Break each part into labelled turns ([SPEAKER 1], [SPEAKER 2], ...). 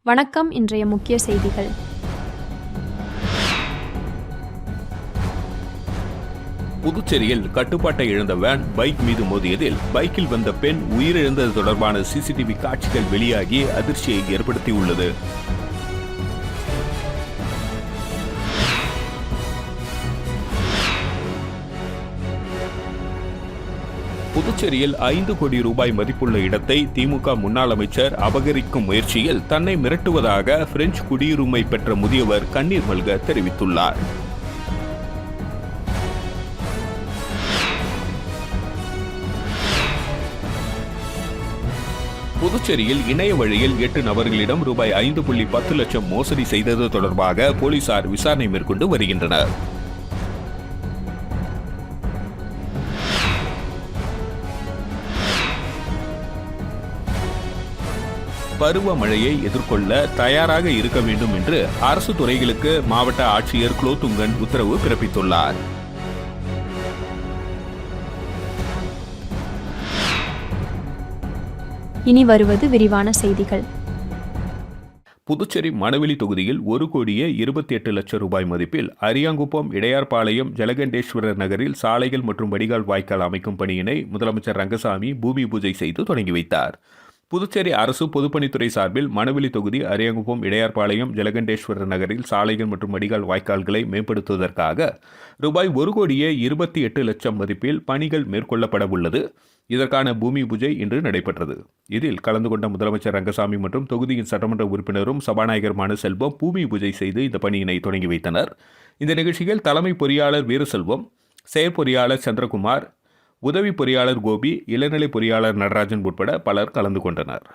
[SPEAKER 1] வணக்கம். இன்றைய முக்கிய செய்திகள்.
[SPEAKER 2] புதுச்சேரியில் கட்டுப்பாட்டை இழந்த வேன் பைக் மீது மோதியதில் பைக்கில் வந்த பெண் உயிரிழந்தது தொடர்பான சிசிடிவி காட்சிகள் வெளியாகி அதிர்ச்சியை ஏற்படுத்தியுள்ளது. புதுச்சேரியில் 5 கோடி ரூபாய் மதிப்புள்ள இடத்தை திமுக முன்னாள் அமைச்சர் அபகரிக்கும் முயற்சியில் தன்னை மிரட்டுவதாக பிரெஞ்சு குடியுரிமை பெற்ற முதியவர் கண்ணீர் மல்க தெரிவித்துள்ளார். புதுச்சேரியில் இணைய வழியில் 8 நபர்களிடம் ரூபாய் 5.10 லட்சம் மோசடி செய்தது தொடர்பாக போலீசார் விசாரணை மேற்கொண்டு வருகின்றனர். பருவமழையை எதிர்கொள்ள தயாராக இருக்க வேண்டும் என்று அரசு துறைகளுக்கு மாவட்ட ஆட்சியர் குலோத்துங்கன் உத்தரவு பிறப்பித்துள்ளார்.
[SPEAKER 1] இனி வருவது விரிவான செய்திகள்.
[SPEAKER 2] புதுச்சேரி மணவெளி தொகுதியில் 1,28 லட்சம் ரூபாய் மதிப்பில் அரியாங்குப்பம், இடையார்பாளையம், ஜலகண்டேஸ்வரர் நகரில் சாலைகள் மற்றும் வடிகால் வாய்க்கால் அமைக்கும் பணியினை முதலமைச்சர் ரங்கசாமி பூமி பூஜை செய்து தொடங்கி வைத்தார். புதுச்சேரி அரசு பொதுப்பணித்துறை சார்பில் மணவெளி தொகுதி அரியாங்குப்பம், இடையார்பாளையம், ஜலகண்டேஸ்வரர் நகரில் சாலைகள் மற்றும் வடிகால் வாய்க்கால்களை மேம்படுத்துவதற்காக ரூபாய் 1,28 லட்சம் மதிப்பில் பணிகள் மேற்கொள்ளப்பட உள்ளது. இதற்கான பூமி பூஜை இன்று நடைபெற்றது. இதில் கலந்து கொண்ட முதலமைச்சர் ரங்கசாமி மற்றும் தொகுதியின் சட்டமன்ற உறுப்பினரும் சபாநாயகருமான செல்வம் பூமி பூஜை செய்து இந்த பணியினை தொடங்கி வைத்தனர். இந்த நிகழ்ச்சியில் தலைமை பொறியாளர் வீரசெல்வம், செயற்பொறியாளர் சந்திரகுமார், உதவி பொறியாளர் கோபி, இளநிலை பொறியாளர் நடராஜன் உட்பட பலர் கலந்து கொண்டனர்.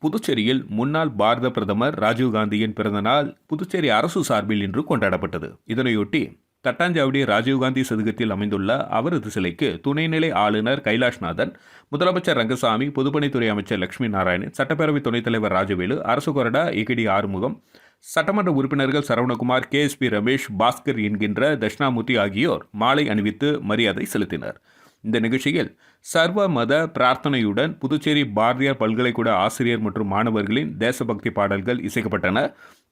[SPEAKER 2] புதுச்சேரியில் முன்னாள் பாரத பிரதமர் ராஜீவ்காந்தியின் பிறந்தநாள் புதுச்சேரி அரசு சார்பில் இன்று கொண்டாடப்பட்டது. இதனையொட்டி தட்டாஞ்சாவடி ராஜீவ்காந்தி சதுக்கத்தில் அமைந்துள்ள அவரது சிலைக்கு துணைநிலை ஆளுநர் கைலாஷ்நாதன், முதலமைச்சர் ரங்கசாமி, பொதுப்பணித்துறை அமைச்சர் லட்சுமி நாராயணன், சட்டப்பேரவை துணைத் தலைவர் ராஜவேலு, அரசு கொறடா ஏகடி ஆறுமுகம், சட்டமன்ற உறுப்பினர்கள் சரவணகுமார், KSP ரமேஷ், பாஸ்கர் என்கின்ற தட்சிணாமூர்த்தி ஆகியோர் மாலை அணிவித்து மரியாதை செலுத்தினர். இந்த நிகழ்ச்சியில் சர்வ மத பிரார்த்தனையுடன் புதுச்சேரி பாரதியார் பல்கலைக்கூட ஆசிரியர் மற்றும் மாணவர்களின் தேசபக்தி பாடல்கள் இசைக்கப்பட்டன.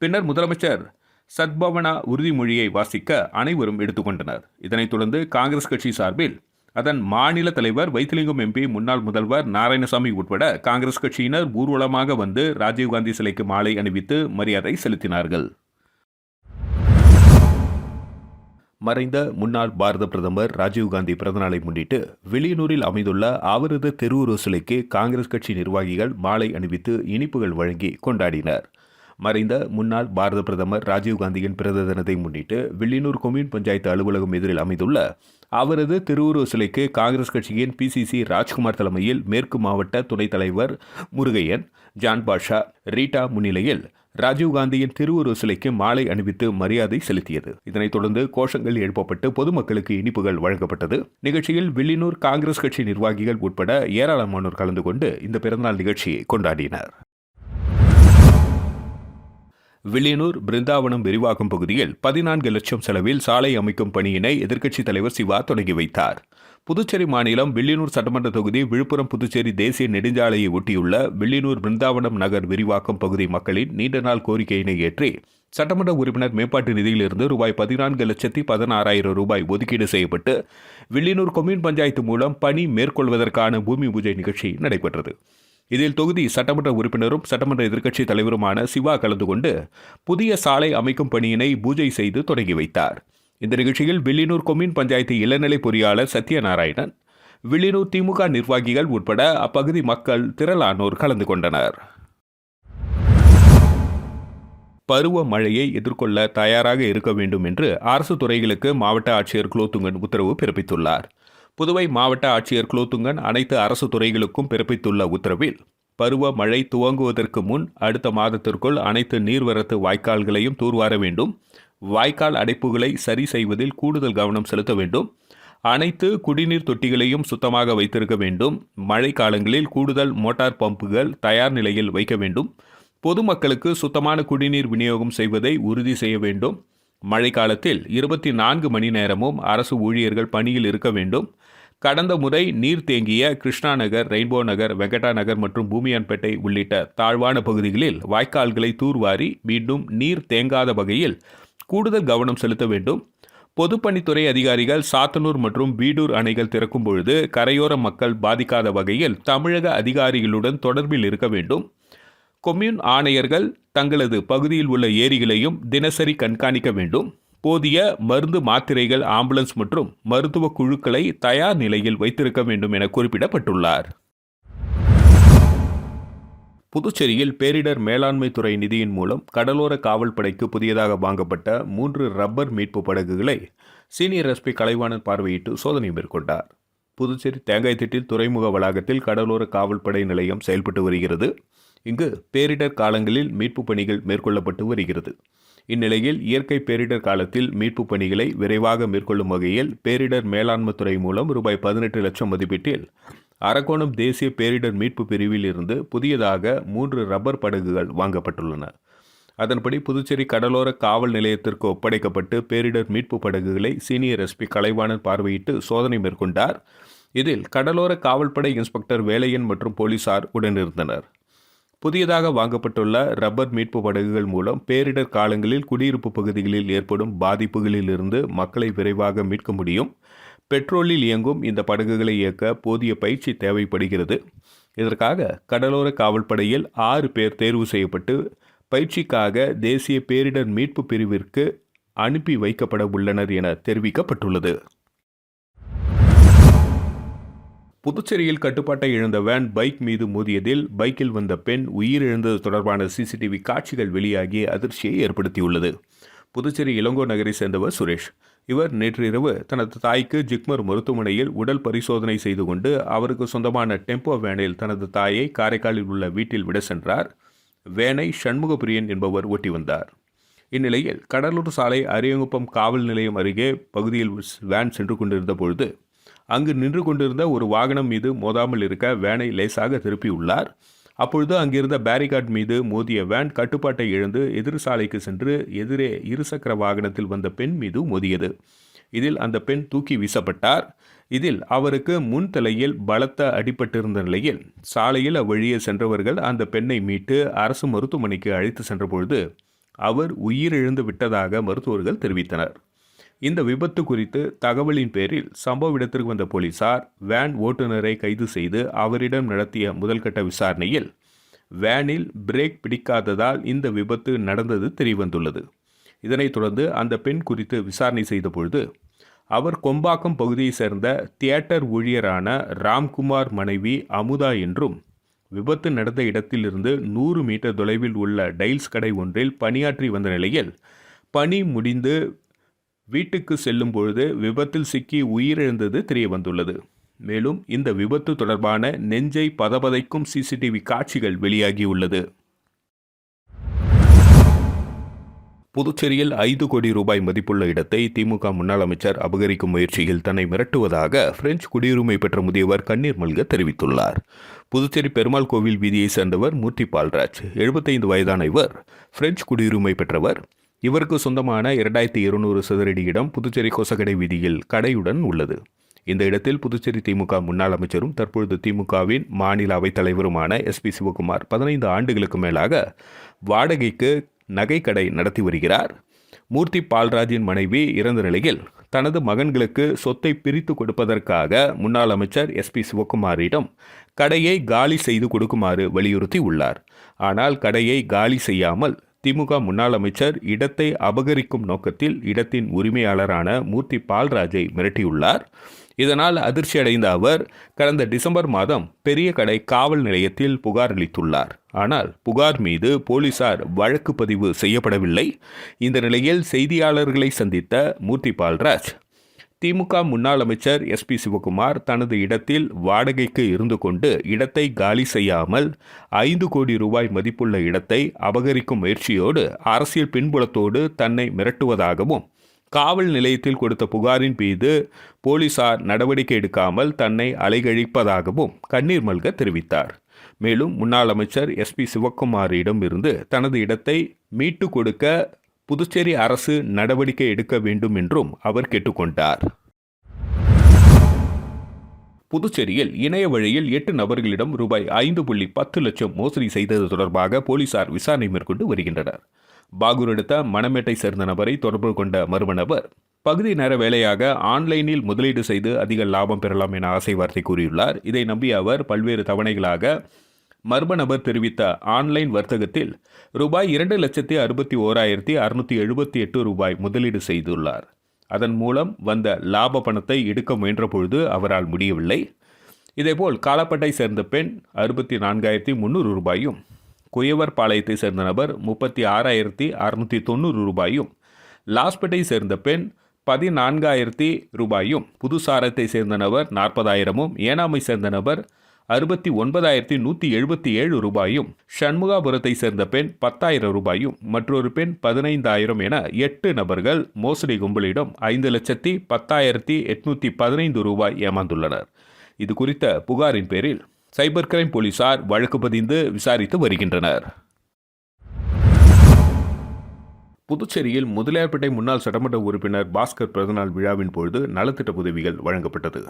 [SPEAKER 2] பின்னர் முதலமைச்சர் சத்பவனா உறுதிமொழியை வாசிக்க அனைவரும் எடுத்துக்கொண்டனர். இதனைத் தொடர்ந்து காங்கிரஸ் கட்சி சார்பில் அதன் மாநில தலைவர் வைத்திலிங்கம் MP, முன்னாள் முதல்வர் நாராயணசாமி உட்பட காங்கிரஸ் கட்சியினர் ஊர்வலமாக வந்து ராஜீவ்காந்தி சிலைக்கு மாலை அணிவித்து மரியாதை செலுத்தினார்கள். மறைந்த முன்னாள் பாரத பிரதமர் ராஜீவ்காந்தி பிறந்தநாளை முன்னிட்டு வெளியனூரில் அமைந்துள்ள அவரது திருவுருவ சிலைக்கு காங்கிரஸ் கட்சி நிர்வாகிகள் மாலை அணிவித்து இனிப்புகள் வழங்கி கொண்டாடினர். மறைந்த முன்னாள் பாரத பிரதமர் ராஜீவ்காந்தியின் பிறந்த தினத்தை முன்னிட்டு வில்லியனூர் கொம்யூன் பஞ்சாயத்து அலுவலகம் எதிரில் அமைந்துள்ள அவரது திருவுருவ சிலைக்கு காங்கிரஸ் கட்சியின் PCC ராஜ்குமார் தலைமையில் மேற்கு மாவட்ட துணைத் தலைவர் முருகையன், ஜான் பாஷா, ரீட்டா முன்னிலையில் ராஜீவ்காந்தியின் திருவுருவ சிலைக்கு மாலை அணிவித்து மரியாதை செலுத்தியது. இதனைத் தொடர்ந்து கோஷங்கள் எழுப்பப்பட்டு பொதுமக்களுக்கு இனிப்புகள் வழங்கப்பட்டது. நிகழ்ச்சியில் வில்லியனூர் காங்கிரஸ் கட்சி நிர்வாகிகள் உட்பட ஏராளமானோர் கலந்து கொண்டு இந்த பிறந்தநாள் நிகழ்ச்சியை கொண்டாடினர். வில்லியனூர் பிருந்தாவனம் விரிவாக்கும் பகுதியில் 14 லட்சம் செலவில் சாலை அமைக்கும் பணியினை எதிர்க்கட்சித் தலைவர் சிவா தொடங்கி வைத்தார். புதுச்சேரி மாநிலம் வில்லியனூர் சட்டமன்ற தொகுதி விழுப்புரம் புதுச்சேரி தேசிய நெடுஞ்சாலையை ஒட்டியுள்ள வில்லியனூர் பிருந்தாவனம் நகர் விரிவாக்கம் பகுதி மக்களின் நீண்ட நாள் கோரிக்கையினை ஏற்றி சட்டமன்ற உறுப்பினர் மேம்பாட்டு நிதியிலிருந்து ரூபாய் 14,16,000 ரூபாய் ஒதுக்கீடு செய்யப்பட்டு வில்லியனூர் கொம்யூன் பஞ்சாயத்து மூலம் பணி மேற்கொள்வதற்கான பூமி பூஜை நிகழ்ச்சி நடைபெற்றது. இதில் தொகுதி சட்டமன்ற உறுப்பினரும் சட்டமன்ற எதிர்க்கட்சித் தலைவருமான சிவா கலந்து கொண்டு புதிய சாலை அமைக்கும் பணியினை பூஜை செய்து தொடங்கி வைத்தார். இந்த நிகழ்ச்சியில் வில்லியனூர் கொம்யூன் பஞ்சாயத்து இளநிலை பொறியாளர் சத்யநாராயணன், வில்லியனூர் திமுக நிர்வாகிகள் உட்பட அப்பகுதி மக்கள் திரளானோர் கலந்து கொண்டனர். பருவ மழையை எதிர்கொள்ள தயாராக இருக்க வேண்டும் என்று அரசு துறைகளுக்கு மாவட்ட ஆட்சியர் குலோத்துங்கன் உத்தரவு பிறப்பித்துள்ளார். புதுவை மாவட்ட ஆட்சியர் குலோத்துங்கன் அனைத்து அரசு துறைகளுக்கும் பிறப்பித்துள்ள உத்தரவில் பருவ மழை துவங்குவதற்கு முன் அடுத்த மாதத்திற்குள் அனைத்து நீர்வரத்து வாய்க்கால்களையும் தூர்வார வேண்டும், வாய்க்கால் அடைப்புகளை சரி செய்வதில் கூடுதல் கவனம் செலுத்த வேண்டும், அனைத்து குடிநீர் தொட்டிகளையும் சுத்தமாக வைத்திருக்க வேண்டும், மழை காலங்களில் கூடுதல் மோட்டார் பம்புகள் தயார் நிலையில் வைக்க வேண்டும், பொதுமக்களுக்கு சுத்தமான குடிநீர் விநியோகம் செய்வதை உறுதி செய்ய வேண்டும், மழைக்காலத்தில் 24 மணி நேரமும் அரசு ஊழியர்கள் பணியில் இருக்க வேண்டும், கடந்த முறை நீர் தேங்கிய கிருஷ்ணா நகர், ரெயின்போ நகர், வெங்கடா நகர் மற்றும் பூமியான்பேட்டை உள்ளிட்ட தாழ்வான பகுதிகளில் வாய்க்கால்களை தூர்வாரி மீண்டும் நீர் தேங்காத வகையில் கூடுதல் கவனம் செலுத்த வேண்டும். பொதுப்பணித்துறை அதிகாரிகள் சாத்தனூர் மற்றும் வீடூர் அணைகள் திறக்கும் பொழுது கரையோர மக்கள் பாதிக்காத வகையில் தமிழக அதிகாரிகளுடன் தொடர்பில் இருக்க வேண்டும். கொம்யூன் ஆணையர்கள் தங்களது பகுதியில் உள்ள ஏரிகளையும் தினசரி கண்காணிக்க வேண்டும். போதிய மருந்து, மாத்திரைகள், ஆம்புலன்ஸ் மற்றும் மருத்துவ குழுக்களை தயார் நிலையில் வைத்திருக்க வேண்டும் என குறிப்பிடப்பட்டுள்ளார். புதுச்சேரியில் பேரிடர் மேலாண்மை துறை நிதியின் மூலம் கடலோர காவல்படைக்கு புதியதாக வாங்கப்பட்ட 3 ரப்பர் மீட்பு படகுகளை சீனியர் எஸ்பி கலைவாணன் பார்வையிட்டு சோதனை மேற்கொண்டார். புதுச்சேரி தேங்காய்திட்டில் துறைமுக வளாகத்தில் கடலோர காவல்படை நிலையம் செயல்பட்டு வருகிறது. இங்கு பேரிடர் காலங்களில் மீட்பு பணிகள் மேற்கொள்ளப்பட்டு வருகிறது. இந்நிலையில் இயற்கை பேரிடர் காலத்தில் மீட்பு பணிகளை விரைவாக மேற்கொள்ளும் வகையில் பேரிடர் மேலாண்மை துறை மூலம் ரூபாய் 18 லட்சம் மதிப்பீட்டில் அரக்கோணம் தேசிய பேரிடர் மீட்பு பிரிவில் இருந்து புதியதாக 3 ரப்பர் படகுகள் வாங்கப்பட்டுள்ளன. அதன்படி புதுச்சேரி கடலோர காவல் நிலையத்திற்கு ஒப்படைக்கப்பட்டு பேரிடர் மீட்பு படகுகளை சீனியர் எஸ்பி கலைவாணன் பார்வையிட்டு சோதனை மேற்கொண்டார். இதில் கடலோர காவல்படை இன்ஸ்பெக்டர் வேலையன் மற்றும் போலீசார் உடனிருந்தனர். புதியதாக வாங்கப்பட்டுள்ள ரப்பர் மீட்பு படகுகள் மூலம் பேரிடர் காலங்களில் குடியிருப்பு பகுதிகளில் ஏற்படும் பாதிப்புகளில் இருந்து மக்களை விரைவாக மீட்க முடியும். பெட்ரோலில் இயங்கும் இந்த படகுகளை இயக்க போதிய பயிற்சி தேவைப்படுகிறது. இதற்காக கடலோர காவல்படையில் 6 பேர் தேர்வு செய்யப்பட்டு பயிற்சிக்காக தேசிய பேரிடர் மீட்பு பிரிவிற்கு அனுப்பி வைக்கப்பட உள்ளனர் என தெரிவிக்கப்பட்டுள்ளது. புதுச்சேரியில் கட்டுப்பாட்டை இழந்த வேன் பைக் மீது மோதியதில் பைக்கில் வந்த பெண் உயிரிழந்தது தொடர்பான சிசிடிவி காட்சிகள் வெளியாகி அதிர்ச்சியை ஏற்படுத்தியுள்ளது. புதுச்சேரி இளங்கோ நகரை சேர்ந்தவர் சுரேஷ். இவர் நேற்று இரவு தனது தாய்க்கு ஜிப்மர் மருத்துவமனையில் உடல் பரிசோதனை செய்து கொண்டு அவருக்கு சொந்தமான டெம்போ வேனில் தனது தாயை காரைக்காலில் உள்ள வீட்டில் விட சென்றார். வேனை சண்முகபிரியன் என்பவர் ஓட்டி வந்தார். இந்நிலையில் கடலூர் சாலை அரியங்குப்பம் காவல் நிலையம் அருகே பகுதியில் வேன் சென்று கொண்டிருந்த பொழுது அங்கு நின்று கொண்டிருந்த ஒரு வாகனம் மீது மோதாமல் இருக்க வேனை லேசாக திருப்பியுள்ளார். அப்பொழுது அங்கிருந்த பேரிகார்ட் மீது மோதிய வேன் கட்டுப்பாட்டை இழந்து எதிர் சாலைக்கு சென்று எதிரே இருசக்கர வாகனத்தில் வந்த பெண் மீது மோதியது. இதில் அந்த பெண் தூக்கி வீசப்பட்டார். இதில் அவருக்கு முன் தலையில் பலத்த அடிபட்டிருந்த நிலையில் சாலையில் அவ்வழியே சென்றவர்கள் அந்த பெண்ணை மீட்டு அரசு மருத்துவமனைக்கு அழைத்து சென்றபொழுது அவர் உயிரிழந்து விட்டதாக மருத்துவர்கள் தெரிவித்தனர். இந்த விபத்து குறித்து தகவலின் பேரில் சம்பவ இடத்திற்கு வந்த போலீசார் வேன் ஓட்டுநரை கைது செய்து அவரிடம் நடத்திய முதல்கட்ட விசாரணையில் வேனில் பிரேக் பிடிக்காததால் இந்த விபத்து நடந்தது தெரியவந்துள்ளது. இதனைத் தொடர்ந்து அந்த பெண் குறித்து விசாரணை செய்தபொழுது அவர் கொம்பாக்கம் பகுதியைச் சேர்ந்த தியேட்டர் ஊழியரான ராம்குமார் மனைவி அமுதா என்றும் விபத்து நடந்த இடத்திலிருந்து 100 மீட்டர் தொலைவில் உள்ள டைல்ஸ் கடை ஒன்றில் பணியாற்றி வந்த நிலையில் பணி முடிந்து வீட்டுக்கு செல்லும் பொழுது விபத்தில் சிக்கி உயிரிழந்தது தெரிய வந்துள்ளது. மேலும் இந்த விபத்து தொடர்பான நெஞ்சை பதபதைக்கும் சிசிடிவி காட்சிகள் வெளியாகியுள்ளது. புதுச்சேரியில் 5 கோடி ரூபாய் மதிப்புள்ள இடத்தை திமுக முன்னாள் அமைச்சர் அபகரிக்கும் முயற்சியில் தன்னை மிரட்டுவதாக பிரெஞ்சு குடியுரிமை பெற்ற முதியவர் கண்ணீர் மல்க தெரிவித்துள்ளார். புதுச்சேரி பெருமாள் கோவில் வீதியைச் சேர்ந்தவர் மூர்த்தி பால்ராஜ். 75 வயதான இவர் பிரெஞ்சு குடியுரிமை பெற்றவர். இவருக்கு சொந்தமான 2200 சதுரடி இடம் புதுச்சேரி கொசகடை வீதியில் கடையுடன் உள்ளது. இந்த இடத்தில் புதுச்சேரி திமுக முன்னாள் அமைச்சரும் தற்பொழுது திமுகவின் மாநில அவைத் தலைவருமான SP சிவகுமார் 15 ஆண்டுகளுக்கு மேலாக வாடகைக்கு நகைக்கடை நடத்தி வருகிறார். மூர்த்தி பால்ராஜின் மனைவி இறந்த நிலையில் தனது மகன்களுக்கு சொத்தை பிரித்து கொடுப்பதற்காக முன்னாள் அமைச்சர் SP சிவகுமாரிடம் கடையை காலி செய்து கொடுக்குமாறு வலியுறுத்தி உள்ளார். ஆனால் கடையை காலி செய்யாமல் திமுக முன்னாள் அமைச்சர் இடத்தை அபகரிக்கும் நோக்கத்தில் இடத்தின் உரிமையாளரான மூர்த்தி பால்ராஜை மிரட்டியுள்ளார். இதனால் அதிர்ச்சியடைந்த அவர் கடந்த டிசம்பர் மாதம் பெரிய கடை காவல் நிலையத்தில் புகார் அளித்துள்ளார். ஆனால் புகார் மீது போலீசார் வழக்கு பதிவு செய்யப்படவில்லை. இந்த நிலையில் செய்தியாளர்களை சந்தித்த மூர்த்தி பால்ராஜ் திமுக முன்னாள் அமைச்சர் SP சிவகுமார் தனது இடத்தில் வாடகைக்கு இருந்து கொண்டு இடத்தை காலி செய்யாமல் 5 கோடி ரூபாய் மதிப்புள்ள இடத்தை அபகரிக்கும் முயற்சியோடு அரசியல் பின்புலத்தோடு தன்னை மிரட்டுவதாகவும் காவல் நிலையத்தில் கொடுத்த புகாரின் மீது போலீசார் நடவடிக்கை எடுக்காமல் தன்னை அலைகழிப்பதாகவும் கண்ணீர் மல்க தெரிவித்தார். மேலும் முன்னாள் அமைச்சர் SP சிவகுமாரிடம் இருந்து தனது இடத்தை மீட்டு கொடுக்க புதுச்சேரி அரசு நடவடிக்கை எடுக்க வேண்டும் என்றும் அவர் கேட்டுக்கொண்டார். புதுச்சேரியில் இணைய வழியில் 8 நபர்களிடம் ரூபாய் 5.10 லட்சம் மோசடி செய்தது தொடர்பாக போலீசார் விசாரணை மேற்கொண்டு வருகின்றனர். பாகூர் அடுத்த மணமேட்டை சேர்ந்த நபரை தொடர்பு கொண்ட மர்ம நபர் பகுதி நேர வேலையாக ஆன்லைனில் முதலீடு செய்து அதிக லாபம் பெறலாம் என ஆசை வார்த்தை கூறியுள்ளார். இதை நம்பிய அவர் பல்வேறு தவணைகளாக மர்ம நபர் தெரிவித்த ஆன்லைன் வர்த்தகத்தில் ரூபாய் 2,61,678 ரூபாய் முதலீடு செய்துள்ளார். அதன் மூலம் வந்த லாப பணத்தை எடுக்க முயன்ற பொழுது அவரால் முடியவில்லை. இதேபோல் காலப்பட்டை சேர்ந்த பெண் 64,300 ரூபாயும், குயவர் பாளையத்தை சேர்ந்த நபர் 36,690 ரூபாயும், லாஸ்பேட்டை சேர்ந்த பெண் 14,000 ரூபாயும், புதுசாரத்தை சேர்ந்த நபர் 40,000, ஏனாமை சேர்ந்த நபர் 69,177 ரூபாயும், சண்முகாபுரத்தை சேர்ந்த பெண் 10,000 ரூபாயும், மற்றொரு பெண் 15,000 என 8 நபர்கள் மோசடி கும்பலிடம் 5,10,815 ரூபாய் ஏமாந்துள்ளனர். இது குறித்த புகாரின் பேரில் சைபர் கிரைம் போலீசார் வழக்கு பதிந்து விசாரித்து வருகின்றனர். புதுச்சேரியில் முதலியார்பேட்டை முன்னாள் சட்டமன்ற உறுப்பினர் பாஸ்கர் பிறந்தநாள் விழாவின் பொழுது நலத்திட்ட உதவிகள் வழங்கப்பட்டது.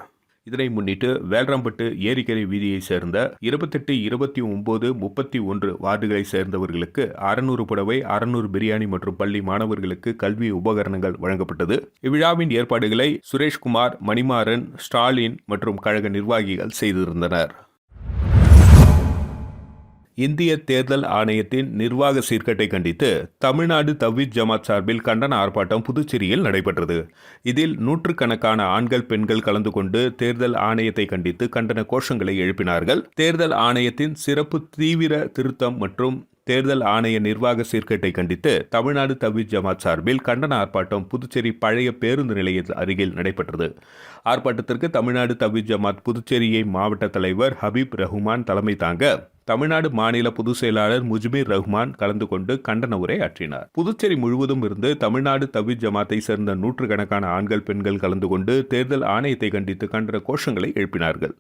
[SPEAKER 2] இதனை முன்னிட்டு வேல்ராம்பட்டு ஏரிக்கரை வீதியைச் சேர்ந்த 28, 29, 31 வார்டுகளைச் சேர்ந்தவர்களுக்கு 600 புடவை, 600 பிரியாணி மற்றும் பள்ளி மாணவர்களுக்கு கல்வி உபகரணங்கள் வழங்கப்பட்டது. இவ்விழாவின் ஏற்பாடுகளை சுரேஷ்குமார், மணிமாறன், ஸ்டாலின் மற்றும் கழக நிர்வாகிகள் செய்திருந்தனர். இந்திய தேர்தல் ஆணையத்தின் நிர்வாக சீர்கேட்டை கண்டித்து தமிழ்நாடு தவ்ஹீத் ஜமாத் சார்பில் கண்டன ஆர்ப்பாட்டம் புதுச்சேரியில் நடைபெற்றது. இதில் நூற்றுக்கணக்கான ஆண்கள், பெண்கள் கலந்து கொண்டு தேர்தல் ஆணையத்தை கண்டித்து கண்டன கோஷங்களை எழுப்பினார்கள். தேர்தல் ஆணையத்தின் சிறப்பு தீவிர திருத்தம் மற்றும் தேர்தல் ஆணைய நிர்வாக சீர்கேட்டை கண்டித்து தமிழ்நாடு தவ்ஹீத் ஜமாத் சார்பில் கண்டன ஆர்ப்பாட்டம் புதுச்சேரி பழைய பேருந்து நிலைய அருகில் நடைபெற்றது. ஆர்ப்பாட்டத்திற்கு தமிழ்நாடு தவ்ஹீத் ஜமாத் புதுச்சேரியை மாவட்ட தலைவர் ஹபீப் ரஹ்மான் தலைமை தாங்க தமிழ்நாடு மாநில பொதுச் செயலாளர் முஜ்மீர் ரஹ்மான் கலந்து கொண்டு கண்டன உரை ஆற்றினார். புதுச்சேரி முழுவதும் இருந்து தமிழ்நாடு தவ்ஹீத் ஜமாத்தை சேர்ந்த நூற்றுக்கணக்கான ஆண்கள், பெண்கள் கலந்து கொண்டு தேர்தல் ஆணையத்தை கண்டித்து கண்டன கோஷங்களை எழுப்பினார்கள்.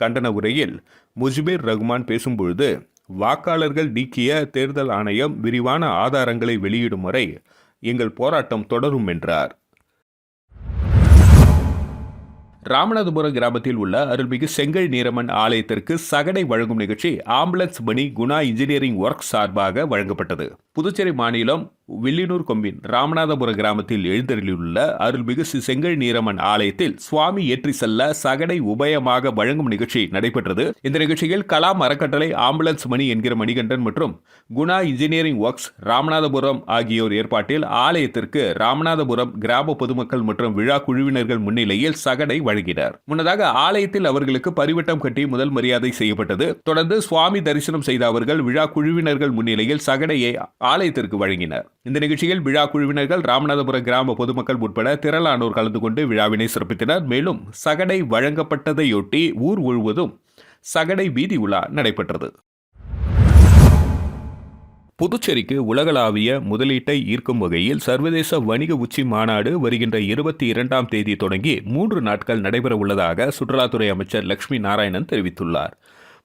[SPEAKER 2] கண்டன உரையில் முஜ்மீர் ரஹ்மான் பேசும்பொழுது, வாக்காளர்கள் நீக்கிய தேர்தல் ஆணையம் விரிவான ஆதாரங்களை வெளியிடும் வரை எங்கள் போராட்டம் தொடரும் என்றார். ராமநாதபுரம் கிராமத்தில் உள்ள அருள்மிகு செங்கல் நீரம்மன் ஆலயத்திற்கு சகடை வழங்கும் நிகழ்ச்சி ஆம்புலன்ஸ் மணி குணா இன்ஜினியரிங் ஒர்க் சார்பாக வழங்கப்பட்டது. புதுச்சேரி மாநிலம் வில்லியனூர் கொம்பின் ராமநாதபுரம் கிராமத்தில் எழுந்தருளியுள்ள அருள்மிகு செங்கல் நீரம்மன் ஆலயத்தில் சுவாமி ஏற்றி செல்ல சகடை உபயமாக வழங்கும் நிகழ்ச்சி நடைபெற்றது. இந்த நிகழ்ச்சியில் கலாம் அறக்கட்டளை, ஆம்புலன்ஸ் மணி என்கிற மணிகண்டன் மற்றும் குணா இன்ஜினியரிங் ஒர்க்ஸ் ராமநாதபுரம் ஆகியோர் ஏற்பாட்டில் ஆலயத்திற்கு ராமநாதபுரம் கிராம பொதுமக்கள் மற்றும் விழா குழுவினர்கள் முன்னிலையில் சகடை வழங்கினர். முன்னதாக ஆலயத்தில் அவர்களுக்கு பரிவட்டம் கட்டி முதல் மரியாதை செய்யப்பட்டது. தொடர்ந்து சுவாமி தரிசனம் செய்த அவர்கள் விழா குழுவினர்கள் முன்னிலையில் சகடையை ஆலயத்திற்கு வழங்கினர். இந்த நிகழ்ச்சியில் விழா குழுவினர்கள், ராமநாதபுரம் கிராம பொதுமக்கள் உட்பட திரளானோர் கலந்து கொண்டு விழாவினை சிறப்பித்தனர். மேலும் சகடை வழங்கப்பட்டதையொட்டி ஊர் முழுவதும் சகடை வீதி உலா நடைபெற்றது. புதுச்சேரிக்கு உலகளாவிய முதலீட்டை ஈர்க்கும் வகையில் சர்வதேச வணிக உச்சி மாநாடு வருகின்ற 22ஆம் தேதி தொடங்கி 3 நாட்கள் நடைபெற உள்ளதாக சுற்றுலாத்துறை அமைச்சர் லட்சுமி நாராயணன் தெரிவித்துள்ளார்.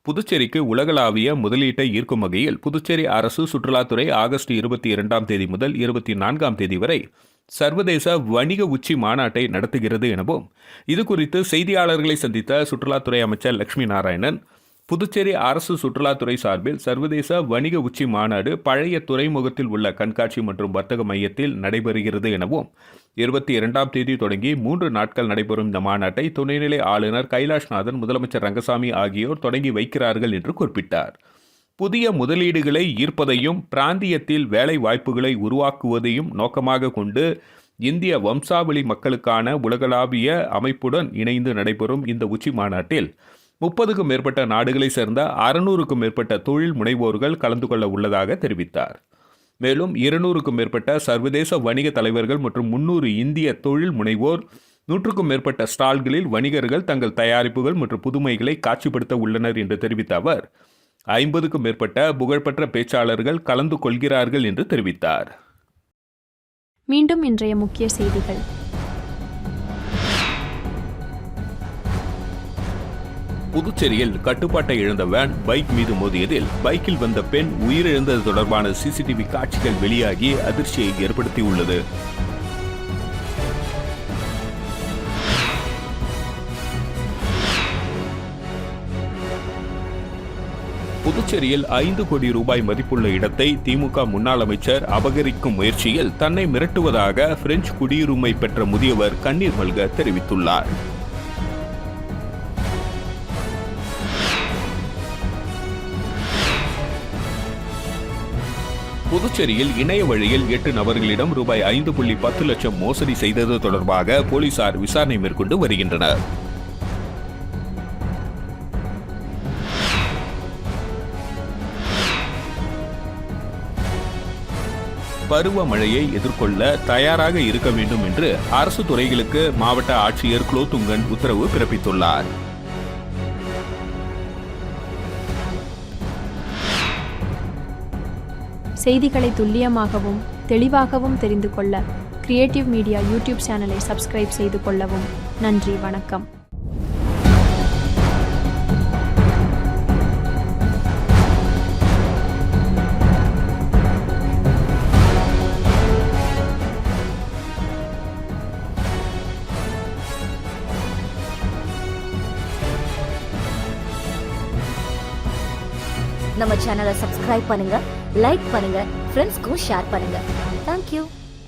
[SPEAKER 2] புதுச்சேரிக்கு உலகளாவிய முதலீட்டை ஈர்க்கும் வகையில் புதுச்சேரி அரசு சுற்றுலாத்துறை ஆகஸ்ட் 22ஆம் தேதி முதல் 24ஆம் தேதி வரை சர்வதேச வணிக உச்சி மாநாட்டை நடத்துகிறது எனவும், இதுகுறித்து செய்தியாளர்களை சந்தித்த சுற்றுலாத்துறை அமைச்சர் லட்சுமி நாராயணன், புதுச்சேரி அரசு சுற்றுலாத்துறை சார்பில் சர்வதேச வணிக உச்சி மாநாடு பழைய துறைமுகத்தில் உள்ள கண்காட்சி மற்றும் வர்த்தக மையத்தில் நடைபெறுகிறது எனவும், 22ஆம் தேதி தொடங்கி 3 நாட்கள் நடைபெறும் இந்த மாநாட்டை துணைநிலை ஆளுநர் கைலாஷ்நாதன், முதலமைச்சர் ரங்கசாமி ஆகியோர் தொடங்கி வைக்கிறார்கள் என்று குறிப்பிட்டார். புதிய முதலீடுகளை ஈர்ப்பதையும் பிராந்தியத்தில் வேலை வாய்ப்புகளை உருவாக்குவதையும் நோக்கமாக கொண்டு இந்திய வம்சாவளி மக்களுக்கான உலகளாவிய அமைப்புடன் இணைந்து நடைபெறும் இந்த உச்சி மாநாட்டில் 30க்கும் மேற்பட்ட நாடுகளை சேர்ந்த 600க்கும் மேற்பட்ட தொழில் முனைவோர்கள் கலந்து கொள்ள உள்ளதாக தெரிவித்தார். மேலும் 200க்கும் மேற்பட்ட சர்வதேச வணிக தலைவர்கள் மற்றும் 300 இந்திய தொழில் முனைவோர், 100க்கும் மேற்பட்ட ஸ்டால்களில் வணிகர்கள் தங்கள் தயாரிப்புகள் மற்றும் புதுமைகளை காட்சிப்படுத்த உள்ளனர் என்று தெரிவித்த அவர், 50க்கும் மேற்பட்ட புகழ்பெற்ற பேச்சாளர்கள் கலந்து கொள்கிறார்கள் என்று தெரிவித்தார்.
[SPEAKER 1] மீண்டும் இன்றைய முக்கிய செய்திகள்.
[SPEAKER 2] புதுச்சேரியில் கட்டுப்பாட்டை இழந்த வேன் பைக் மீது மோதியதில் பைக்கில் வந்த பெண் உயிரிழந்தது தொடர்பான சிசிடிவி காட்சிகள் வெளியாகி அதிர்ச்சியை ஏற்படுத்தியுள்ளது. புதுச்சேரியில் 5 கோடி ரூபாய் மதிப்புள்ள இடத்தை திமுக முன்னாள் அமைச்சர் அபகரிக்கும் முயற்சியில் தன்னை மிரட்டுவதாக பிரெஞ்சு குடியுரிமை பெற்ற முதியவர் கண்ணீர் மல்க தெரிவித்துள்ளார். புதுச்சேரியில் இணைய வழியில் 8 நபர்களிடம் ரூபாய் 5.10 லட்சம் மோசடி செய்தது தொடர்பாக போலீசார் விசாரணை மேற்கொண்டு வருகின்றனர். பருவமழையை எதிர்கொள்ள தயாராக இருக்க வேண்டும் என்று அரசு துறைகளுக்கு மாவட்ட ஆட்சியர் குலோத்துங்கன் உத்தரவு பிறப்பித்துள்ளார்.
[SPEAKER 1] செய்திகளை துல்லியமாகவும் தெளிவாகவும் தெரிந்து கொள்ள கிரியேட்டிவ் மீடியா யூடியூப் சேனலை சப்ஸ்கிரைப் செய்து கொள்ளவும். நன்றி, வணக்கம்.
[SPEAKER 3] நம்ம சேனலை சப்ஸ்கிரைப் பண்ணுங்க, லைக் பண்ணுங்க, ஃப்ரெண்ட்ஸ்க்கும் ஷேர் பண்ணுங்க. தேங்க்யூ.